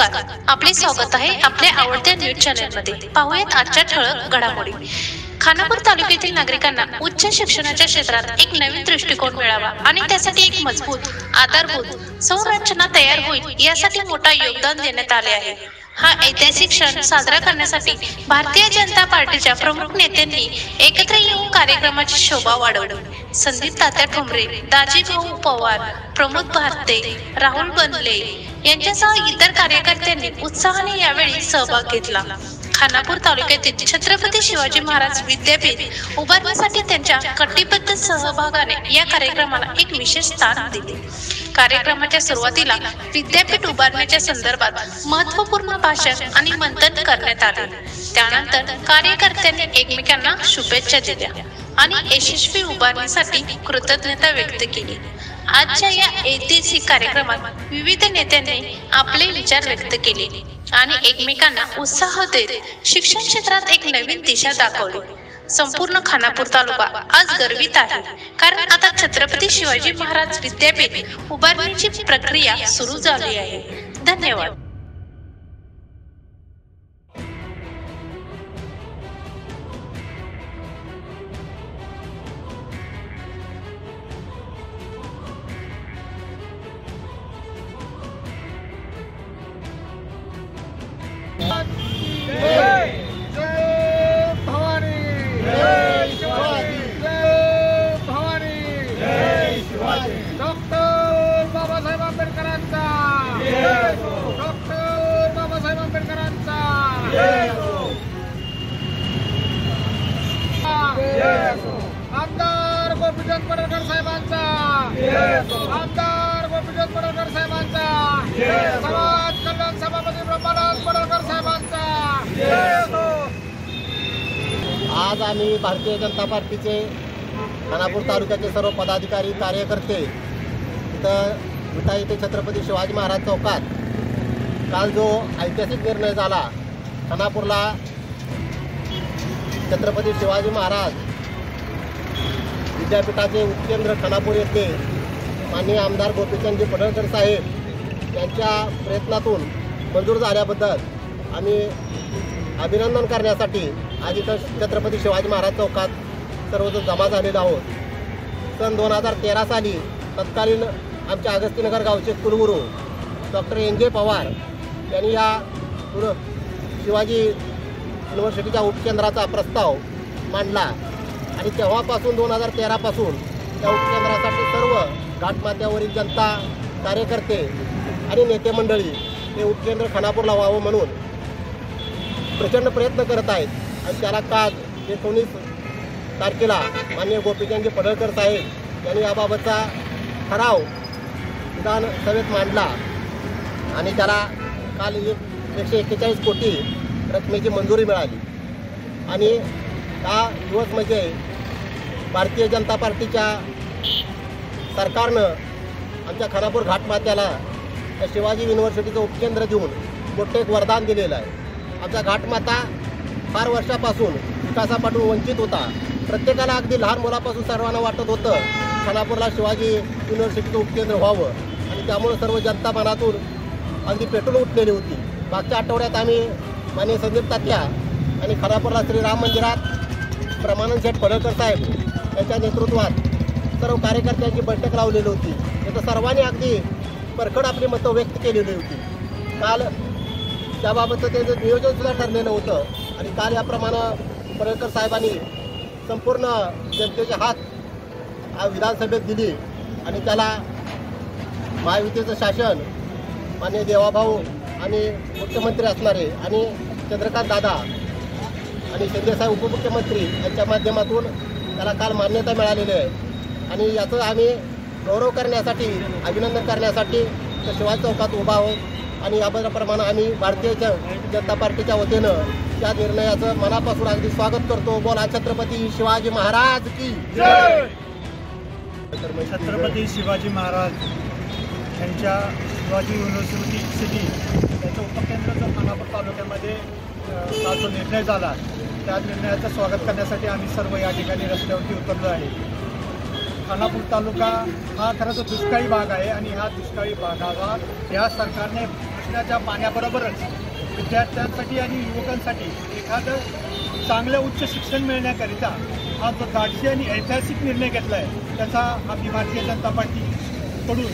नमस्कार, आपले स्वागत आहे आपल्या आवडत्या न्यूज चॅनलमध्ये। पाहूयात आजच्या ठळक घडामोडी। खानापूर तालुक्यातील नागरिकांना उच्च शिक्षणाच्या क्षेत्रात एक नवीन दृष्टिकोन मिळावा आणि त्यासाठी एक मजबूत आधारभूत संरचना तयार होईल यासाठी मोठा योगदान देण्यात आले आहे। हा ऐतिहासिक क्षण साजरा करण्यासाठी भारतीय जनता पार्टीच्या प्रमुख नेत्यांनी एकत्र येऊन कार्यक्रमाची शोभा वाढवली। संदीप तात्या ठोंबरे, दाजीभाऊ पवार, प्रमोद भारते, राहुल बनले यांच्यासह इतर कार्यकर्त्यांनी उत्साहाने यावेळी सहभाग घेतला। खानापूर तालुक्यातील छत्रपती शिवाजी महाराज विद्यापीठ उभारण्यासाठी त्यांच्या कटिबद्ध सहभागाने या कार्यक्रमाला एक विशेष स्थान दिले। कार्यक्रमाच्या सुरुवातीला विद्यापीठ उभारण्याच्या संदर्भात महत्त्वपूर्ण भाषण आणि मंथन करण्यात आले। त्यानंतर कार्यकर्त्यांनी एकमेकांना शुभेच्छा दिल्या आणि यशस्वी उभारणीसाठी कृतज्ञता व्यक्त केली। आजच्या या ऐतिहासिक कार्यक्रमात विविध नेत्यांनी आपले विचार व्यक्त केले आणि एकमेकांना उत्साह देत शिक्षण क्षेत्रात एक नवीन दिशा दाखवली। संपूर्ण खानापूर तालुका आज गर्वित आहे, कारण आता छत्रपती शिवाजी महाराज विद्यापीठ उभारण्याची प्रक्रिया सुरू झाली आहे। धन्यवाद। आमदार गोपीचंद पडळकर साहेबांचा, आमदार गोपीचंद पडळकर साहेबांचा, समाज कल्याण सभापती ब्रह्मानंद पडळकर साहेबांचा। आज आम्ही भारतीय जनता पार्टीचे खानापूर तालुक्याचे सर्व पदाधिकारी कार्यकर्ते इथे छत्रपती शिवाजी महाराज चौकात काल जो ऐतिहासिक निर्णय झाला, खानापूरला छत्रपती शिवाजी महाराज विद्यापीठाचे उपकेंद्र खानापूर येथे माननीय आमदार गोपीचंदजी पडळकर साहेब यांच्या प्रयत्नातून मंजूर झाल्याबद्दल आम्ही अभिनंदन करण्यासाठी आज इथं छत्रपती शिवाजी महाराज चौकात सर्वजण जमा झालेलो आहोत। सन 2013 साली तत्कालीन आमच्या अगस्तीनगर गावचे कुलगुरू डॉक्टर NJ पवार यांनी या शिवाजी युनिव्हर्सिटीच्या उपकेंद्राचा प्रस्ताव मांडला आणि तेव्हापासून 2013 पासून त्या उपकेंद्रासाठी सर्व घाटमाथ्यावरील जनता, कार्यकर्ते आणि नेते मंडळी हे उपकेंद्र खानापूरला व्हावं म्हणून प्रचंड प्रयत्न करत आहेत। आणि त्याला काल 19 तारखेला माननीय गोपीचंदजी पडळकर साहेब यांनी याबाबतचा ठराव विधानसभेत मांडला आणि त्याला काल 141 कोटी रकमेची मंजुरी मिळाली। आणि हा दिवस म्हणजे भारतीय जनता पार्टीच्या सरकारनं आमच्या खानापूर घाटमाथ्याला शिवाजी युनिव्हर्सिटीचं उपकेंद्र देऊन मोठं एक वरदान दिलेलं आहे। आमचा घाटमाथा फार वर्षापासून विकासापासून वंचित होता। प्रत्येकाला अगदी लहान मुलापासून सर्वांना वाटत होतं खानापूरला शिवाजी युनिव्हर्सिटीचं उपकेंद्र व्हावं आणि त्यामुळे सर्व जनता मनातून अगदी पेटून उठलेली होती। मागच्या आठवड्यात आम्ही माननीय संदीप तात्या आणि खानापूरला श्रीराम मंदिरात ब्रह्मानंद शेठ पडळकर साहेब यांच्या नेतृत्वात सर्व कार्यकर्त्यांची बैठक लावलेली होती। तिथं सर्वांनी अगदी परखड आपली मतं व्यक्त केलेली होती। काल त्याबाबतचं त्याचं नियोजनसुद्धा ठरलेलं होतं आणि काल याप्रमाणे पडळकर साहेबांनी संपूर्ण जनतेचे हात विधानसभेत दिली आणि त्याला महायुतीचं शासन माननीय देवाभाऊ आणि मुख्यमंत्री असणारे आणि चंद्रकांत दादा आणि शिंदेसाहेब उपमुख्यमंत्री यांच्या माध्यमातून त्याला काल मान्यता मिळालेली आहे। आणि याचं आम्ही गौरव करण्यासाठी, अभिनंदन करण्यासाठी शिवाजी चौकात उभा आहोत आणि याप्रमाणे आम्ही भारतीय जनता पार्टीच्या वतीनं त्या निर्णयाचं मनापासून अगदी स्वागत करतो। बोला छत्रपती शिवाजी महाराज की जय। छत्रपती शिवाजी महाराज यांच्या शिवाजी युनिव्हर्सिटी याचं उपकेंद्राचं खानापूर तालुक्यामध्ये जो निर्णय झाला त्या निर्णयाचं स्वागत करण्यासाठी आम्ही सर्व या ठिकाणी रस्त्यावरती उतरलो आहे। खानापूर तालुका हा खरंच दुष्काळी भाग आहे आणि ह्या दुष्काळी भागाला या सरकारने पिण्याच्या पाण्याबरोबरच विद्यार्थ्यांसाठी आणि युवकांसाठी एखादं चांगलं उच्च शिक्षण मिळण्याकरिता हा जो धाडसी आणि ऐतिहासिक निर्णय घेतला आहे त्याचा आम्ही भारतीय जनता पार्टीकडून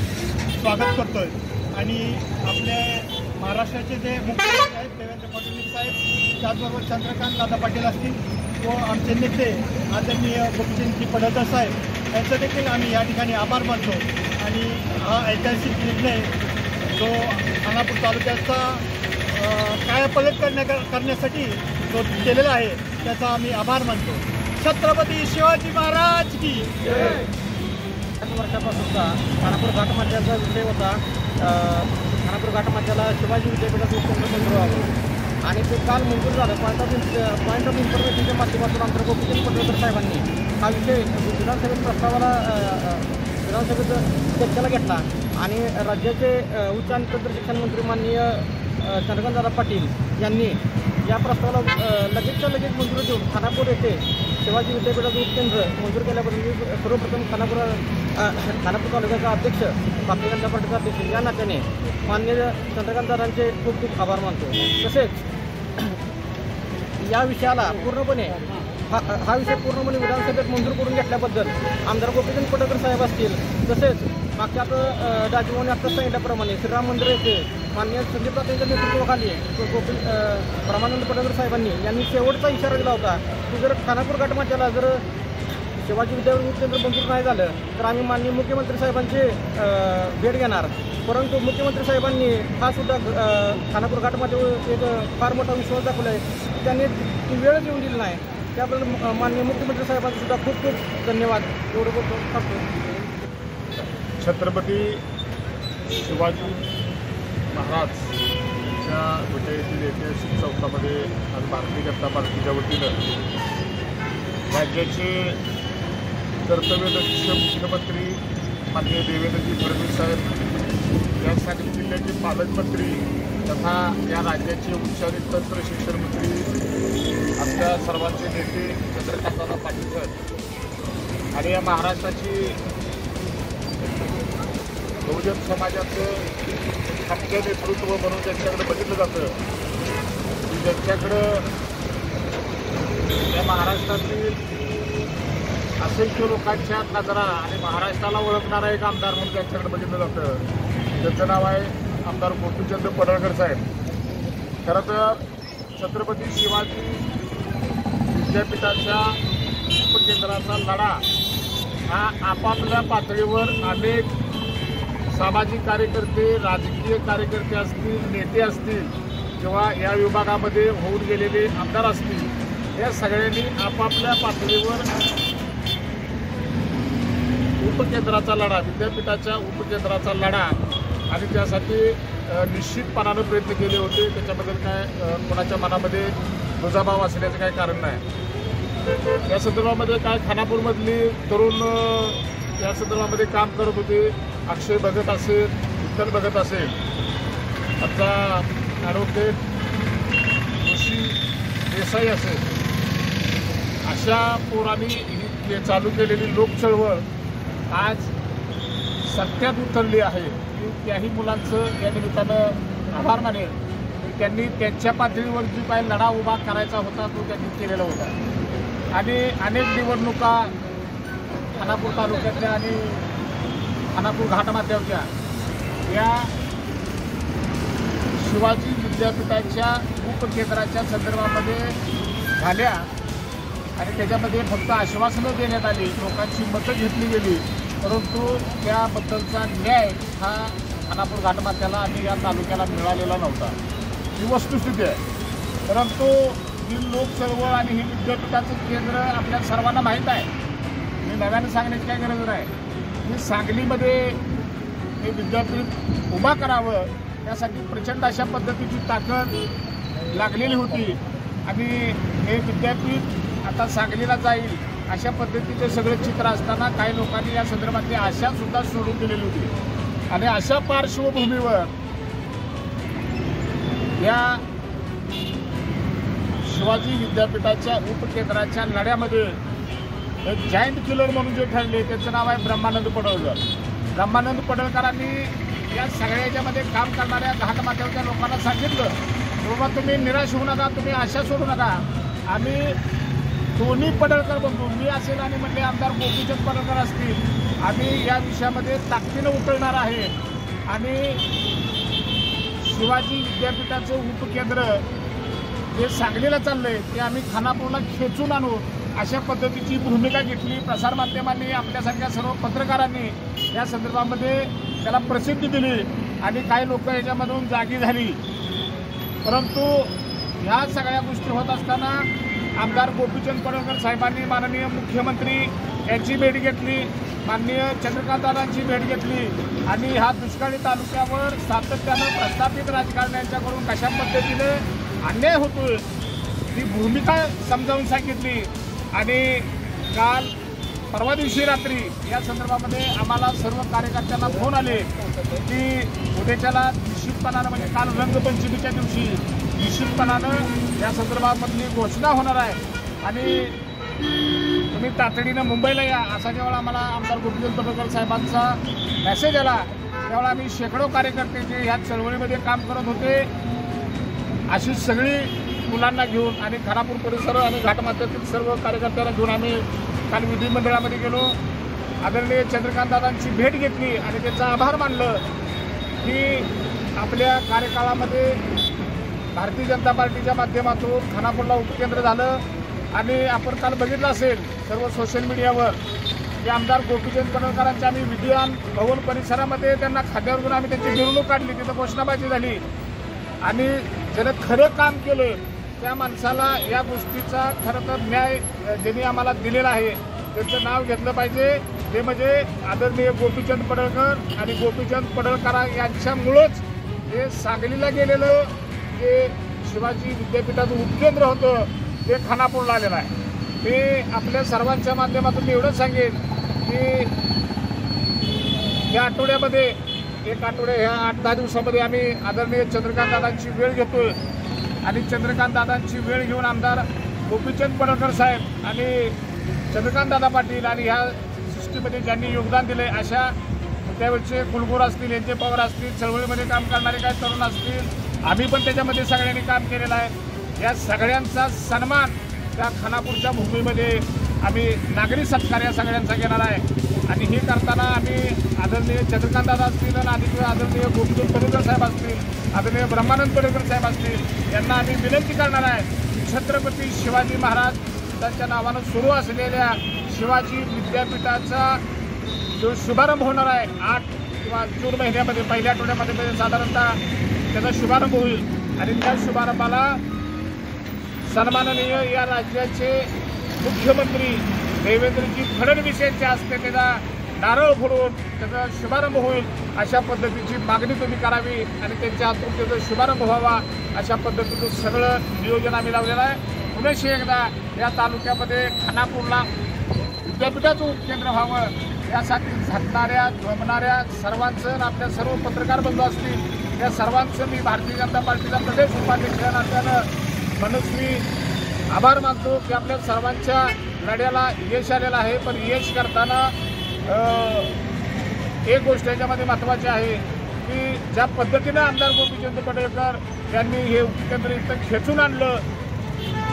स्वागत करतो आहे। आणि आपले महाराष्ट्राचे जे मुख्यमंत्री आहेत देवेंद्र फडणवीस साहेब, त्याचबरोबर चंद्रकांत दादा पाटील असतील व आमचे नेते आदरणीय गोपीचंदजी पडळकर साहेब यांचं देखील आम्ही या ठिकाणी आभार मानतो। आणि हा ऐतिहासिक निर्णय जो खानापूर तालुक्याचा कायापलट करण्यासाठी जो केलेला आहे त्याचा आम्ही आभार मानतो। छत्रपती शिवाजी महाराज की जय। 5 वर्षापासूनचा खानापूर घाटमाथ्याचा विषय होता। खानापूर घाटमाथ्याला शिवाजी विद्यापीठाचं उपकेंद्र मंजूर व्हावं आणि ते काल मंजूर झालं। पॉईंट ऑफ इन्फॉर्मेशनच्या माध्यमातून आमच्या गोपीचंद पडळकर साहेबांनी हा विषय विधानसभेत प्रस्तावाला विधानसभेत चर्चेला घेतला आणि राज्याचे उच्च आणि तंत्र शिक्षण मंत्री माननीय चंद्रकांतदादा पाटील यांनी या प्रस्तावाला लगेचच्या लगेच मंजुरी देऊन खानापूर येथे शिवाजी विद्यापीठाचं उपकेंद्र मंजूर केल्याबद्दल सर्वप्रथम खानापूर तालुक्याचा अध्यक्ष भारतीय जनता पार्टीचा अध्यक्ष या नात्याने माननीय चंद्रकांतदादांचे खूप खूप आभार मानतो। तसेच या विषयाला पूर्णपणे हा विषय पूर्णपणे विधानसभेत मंजूर करून घेतल्याबद्दल आमदार गोपीचंद पडळकर साहेब असतील, तसेच मागच्या राजभवने आत्ताच सांगितल्याप्रमाणे श्रीराम मंदिर येथे माननीय संदीप तात्यांच्या नेतृत्वाखाली ब्रह्मानंद पडळकर साहेबांनी यांनी शेवटचा इशारा दिला होता की जर खानापूर घाटमाथ्याला जर शिवाजी विद्यापीठ उपकेंद्र मंजूर नाही झालं तर आम्ही माननीय मुख्यमंत्री साहेबांची भेट घेणार। परंतु मुख्यमंत्री साहेबांनी हा सुद्धा खानापूर घाटमाथ्यावर एक फार मोठा विश्वास दाखवला आहे। त्यांनी ती वेळ येऊन दिली नाही, त्याबद्दल माननीय मुख्यमंत्री साहेबांचे सुद्धा खूप खूप धन्यवाद एवढं बोलतो। छत्रपती शिवाजी महाराज यांच्या विजयातील ऐतिहासिक चौकामध्ये आज भारतीय जनता पार्टीच्या वतीनं राज्याचे कर्तव्यदक्ष मुख्यमंत्री माननीय देवेंद्रजी फडणवीस साहेब, या सांगली जिल्ह्याचे पालकमंत्री तथा या राज्याचे उच्च आणि तंत्र शिक्षण मंत्री आमच्या सर्वांचे नेते चंद्रकांतदादा पाटील साहेब आणि या महाराष्ट्राची बहुजन समाजाचं खापचं नेतृत्व म्हणून ज्यांच्याकडे बघितलं जातं की ज्यांच्याकडं या महाराष्ट्रातील असंख्य लोकांच्या नजरा आणि महाराष्ट्राला ओळखणारा एक आमदार म्हणून त्यांच्याकडे बघितलं जातं, त्याचं नाव आहे आमदार गोपीचंद पडळकर साहेब। खरं तर छत्रपती शिवाजी विद्यापीठाच्या उपकेंद्राचा लढा हा आपापल्या पातळीवर अनेक सामाजिक कार्यकर्ते, राजकीय कार्यकर्ते असतील, नेते असतील किंवा या विभागामध्ये होऊन गेलेले आमदार असतील, या सगळ्यांनी आपापल्या पातळीवर उपकेंद्राचा लढा, विद्यापीठाच्या उपकेंद्राचा लढा आणि त्यासाठी निश्चितपणानं प्रयत्न केले होते। त्याच्याबद्दल काय कोणाच्या मनामध्ये दुजाभाव असण्याचं काही कारण नाही। या संदर्भामध्ये काय खानापूरमधली तरुण या संदर्भामध्ये काम करत होते। अक्षय भगत असेल, विठ्ठल भगत असेल, आमचा ॲडव्होकेट ऋषी देसाई असेल, अशा पोरांनी ही चालू केलेली लोकचळवळ आज सत्यात उतरली आहे। मी त्याही मुलांचं या निमित्तानं आभार मानेल की त्यांनी त्यांच्या पातळीवर जी काही लढा उभा करायचा होता तो त्यांनी केलेला होता। आणि अनेक निवडणुका खानापूर तालुक्यातल्या आणि खानापूर घाटमाथ्याच्या या शिवाजी विद्यापीठाच्या उपकेंद्राच्या संदर्भामध्ये झाल्या आणि त्याच्यामध्ये फक्त आश्वासनं देण्यात आली, लोकांची मतं घेतली गेली, परंतु त्याबद्दलचा न्याय हा खानापूर घाटमाथ्याला आणि या तालुक्याला मिळालेला नव्हता, ही वस्तुस्थिती आहे। परंतु ही लोकचळवळ आणि ही विद्यापीठाचं केंद्र आपल्या सर्वांना माहीत आहे, मी नव्यानं सांगण्याची काही गरज नाही। ही सांगलीमध्ये हे विद्यापीठ उभा करावं यासाठी प्रचंड अशा पद्धतीची ताकद लागलेली होती आणि हे विद्यापीठ आता सांगलीला जाईल अशा पद्धतीचे सगळे चित्र असताना काही लोकांनी या संदर्भातली आशासुद्धा सोडून दिलेली होती। आणि अशा पार्श्वभूमीवर या शिवाजी विद्यापीठाच्या उपकेंद्राच्या लढ्यामध्ये एक जायंट किलर म्हणून जे ठरले त्याचं नाव आहे ब्रह्मानंद पडळकर। ब्रह्मानंद पडळकरांनी या सगळ्याच्यामध्ये काम करणाऱ्या घाटमाथ्यावरच्या लोकांना सांगितलं की बाबा तुम्ही निराश होऊ नका, तुम्ही आशा सोडू नका. आम्ही दोन्ही पडळकर बंधू, मी असेल आणि म्हणले आमदार गोपीचंद पडळकर असतील, आम्ही या विषयामध्ये ताकदीनं उतरणार आहे. आणि शिवाजी विद्यापीठाचं उपकेंद्र जे सांगलीला चाललंय ते आम्ही खानापूरला खेचून आणू अशा पद्धतीची भूमिका घेतली. प्रसारमाध्यमांनी, आपल्यासारख्या सर्व पत्रकारांनी या संदर्भामध्ये त्याला प्रसिद्धी दिली आणि काही लोक याच्यामधून जागी झाली. परंतु ह्या सगळ्या गोष्टी होत असताना आमदार गोपीचंद पडळकर साहेबांनी माननीय मुख्यमंत्री यांची भेट घेतली, माननीय चंद्रकांतदादांची भेट घेतली आणि ह्या दुष्काळी तालुक्यावर सातत्यानं प्रस्थापित राजकारण्यांच्याकडून कशा पद्धतीने अन्याय होतोय ही भूमिका समजावून सांगितली. आणि काल परवा दिवशी रात्री या संदर्भामध्ये आम्हाला सर्व कार्यकर्त्यांना फोन आले की उद्याच्याला निश्चितपणानं, म्हणजे काल रंगपंचमीच्या दिवशी निश्चितपणानं या संदर्भामधली घोषणा होणार आहे आणि तुम्ही तातडीनं मुंबईला या, असा जेव्हा आम्हाला आमदार गोपीचंद पडळकर साहेबांचा मेसेज आला तेव्हा आम्ही शेकडो कार्यकर्ते जे ह्या चळवळीमध्ये काम करत होते अशी सगळी मुलांना घेऊन आणि खानापूर परिसर आणि घाटमाथ्यातील सर्व कार्यकर्त्यांना घेऊन आम्ही काल विधिमंडळामध्ये गेलो. आदरणीय चंद्रकांतदादांची भेट घेतली आणि त्यांचा आभार मानलं की आपल्या कार्यकाळामध्ये भारतीय जनता पार्टीच्या माध्यमातून खानापूरला उपकेंद्र झालं. आणि आपण काल बघितलं असेल सर्व सोशल मीडियावर की आमदार गोपीचंद पडळकरांच्या आम्ही विद्यान भवन परिसरामध्ये त्यांना खाद्यावर घेऊन आम्ही त्यांची मिरवणूक काढली, तिथं घोषणाबाजी झाली. आणि ज्यानं खरं काम केलं त्या माणसाला या गोष्टीचा खरं तर न्याय ज्यांनी आम्हाला दिलेला आहे त्यांचं नाव घेतलं पाहिजे. ते म्हणजे आदरणीय गोपीचंद पडळकर आणि गोपीचंद पडळकर यांच्यामुळंच हे सांगलीला गेलेलं जे शिवाजी विद्यापीठाचं उपकेंद्र होतं ते खानापूरला आलेलं आहे. ते आपल्या सर्वांच्या माध्यमातून मी एवढंच सांगेन की या आठवड्यामध्ये एक आठवड्या ह्या 8-10 दिवसामध्ये आम्ही आदरणीय चंद्रकांतदादांची वेळ घेतोय आणि चंद्रकांतदादांची वेळ घेऊन आमदार गोपीचंद पडळकर साहेब आणि चंद्रकांतदादा पाटील आणि ह्या सृष्टीमध्ये ज्यांनी योगदान दिले अशा त्यावेळचे कुलगुरू असतील, यांचे पवार असतील, चळवळीमध्ये काम करणारे काही तरुण असतील, आम्ही पण त्याच्यामध्ये सगळ्यांनी काम केलेलं आहे. या सगळ्यांचा सन्मान त्या खानापूरच्या भूमीमध्ये आम्ही नागरी सत्कार या सगळ्यांचा घेणार आहे. आणि हे करताना आम्ही आदरणीय चंद्रकांतदादा असतील आणि आदरणीय गोपीचंद पडळकर साहेब असतील, आदरणीय ब्रह्मानंद पडळकर साहेब असतील यांना आम्ही विनंती करणार आहे छत्रपती शिवाजी महाराज त्यांच्या नावानं सुरू असलेल्या शिवाजी विद्यापीठाचा जो शुभारंभ होणार आहे 8 किंवा जून महिन्यामध्ये पहिल्या आठवड्यामध्ये साधारणतः त्याचा शुभारंभ होईल आणि त्या शुभारंभाला सन्माननीय या राज्याचे मुख्यमंत्री देवेंद्रजी फडणवीस यांच्या हस्ते त्याचा नारळ फोडून त्याचा शुभारंभ होईल अशा पद्धतीची मागणी तुम्ही करावी आणि त्यांच्या हातून त्याचा शुभारंभ व्हावा अशा पद्धतीचं सगळं नियोजन आम्ही लावलेलं आहे. पुन्हा एकदा या तालुक्यामध्ये खानापूरला विद्यापीठाचं उपकेंद्र व्हावं यासाठी झटणाऱ्या झोंबणाऱ्या सर्वांचं, आपल्या सर्व पत्रकार बंधू असतील या सर्वांचं मी भारतीय जनता पार्टीचा प्रदेश उपाध्यक्ष असल्यानं मनस्वी आभार मानतो की आपल्या सर्वांच्या लढ्याला यश आलेलं आहे. पण यश करताना एक गोष्ट याच्यामध्ये महत्त्वाची आहे की ज्या पद्धतीनं आमदार गोपीचंद पडळकर यांनी हे उपकेंद्र इथं खेचून आणलं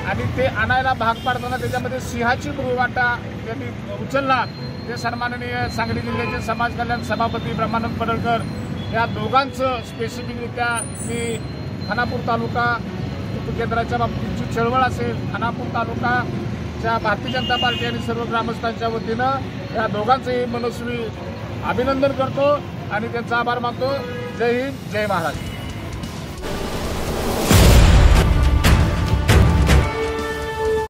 आणि ते आणायला भाग पाडताना त्याच्यामध्ये सिंहाची भूमिका त्यांनी उचलला. ते सन्माननीय सांगली जिल्ह्याचे समाज कल्याण सभापती ब्रह्मानंद पडळकर या दोघांचं स्पेसिफिकरित्या मी खानापूर तालुका उपकेंद्राच्या बाबतीची चळवळ असेल, खानापूर तालुकाच्या भारतीय जनता पार्टी आणि सर्व ग्रामस्थांच्या वतीनं या दोघांचंही मनस्वी अभिनंदन करतो आणि त्यांचा आभार मानतो. जय हिंद, जय महाराष्ट्र.